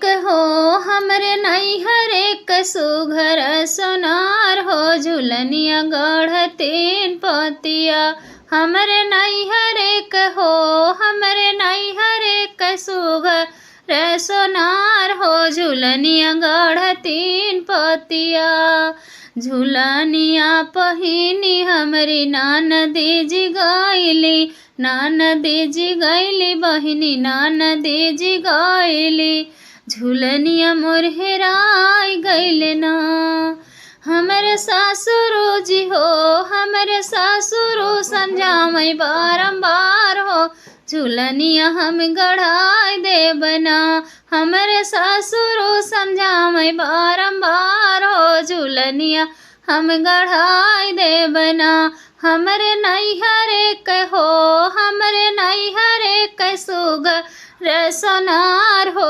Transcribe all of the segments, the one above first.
हो हमरे नैहरे क सुघर सोनार हो झुलनिया गढ़तीन पतिया हमरे नैहरे क हो हमरे नैहरे क सुघर सोनार हो झुलनिया गढ़तीन पतिया झुलनिया पहिनी हमरी ननदी जी गईली बहिनी ननदी जी गईली झुलनिया मोर हेराई गईले ना हमरे सासुरु जी हो हमरे सासुरु समझावई बारंबार हो झुलनिया हम गढ़ाई देबना हमरे सासुरु समझावई बारंबार हो झुलनिया हम गढ़ाई देबना हमरे नैहरे क हो हमरे नैहरे क सुघर सोनार हो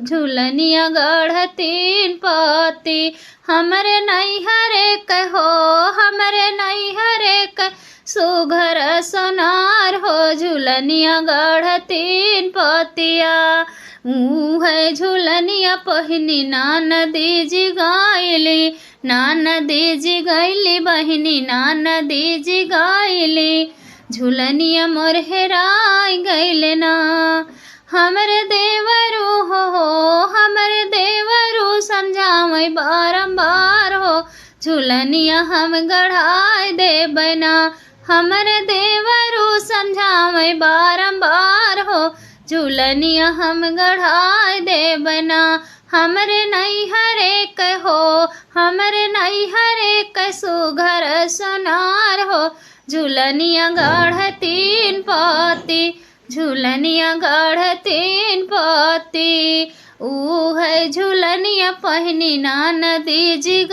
झुलनिया गढ़तीन पति हमरे नैहरे क हो हमरे नैहरे क सुघर सोनार हो झुलनिया गढ़तीन पतिया है झुलनिया पहिनी ननदी जी गईली बहिनी ननदी जी गईली झुलनिया मोर हेराई गईले ना हमरे देवरू हो हमरे देवरू समझावई बारंबार हो झुलनिया हम गढ़ाई देबना हमरे देवरू समझावई बारंबार हो झुलनिया हम गढ़ाई देबना हमरे नैहरे क हो हमरे नैहरे क सुघर सोनार हो झुलनिया गढ़तीन पति झुलनिया गढ़तीन पति है झुलनिया पहिनी ननदी जी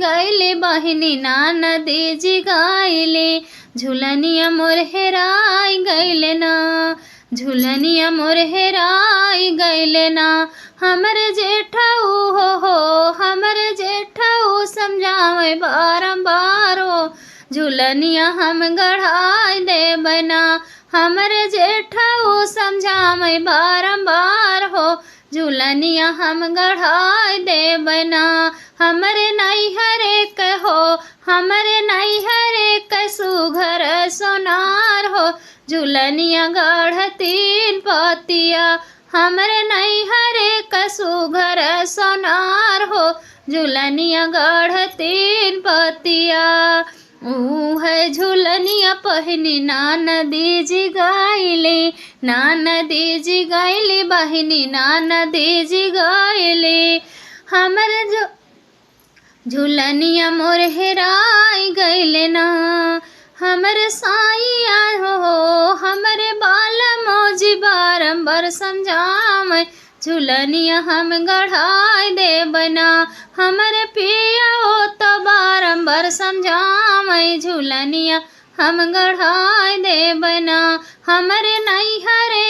गईली बहिनी ननदी जी गईली झुलनिया मोर हेराई गईले ना झुलनिया मोर हेराई गईले ना हमरे जेठऊ हो हमरे जेठऊ समझावे बारंबार हो झुलनिया हम गढ़ाई देबना हमरे जेठऊ समझावे बारंबार हो झुलनिया हम गढ़ाई देबना हमरे नैहरे क हो हमरे नैहरे क सुघर सोनार हो झुलनिया गढ़तीन पतिया हमरे नैहरे क सुघर सोनार हो झुलनिया गढ़तीन पतिया है झुलनिया पहिनी ननदी जी गईली बहिनी ननदी जी गईली हमरे जो झुलनिया मोर हेराई गईले ना हमरे साइया हो हमरे बाल मौजी बारंबार समझावई झुलनिया हम गढ़ाई देबना हमरे पिया हो तो बारंबार समझावई झुलनिया हम गढ़ाई देबना हमरे नैहरे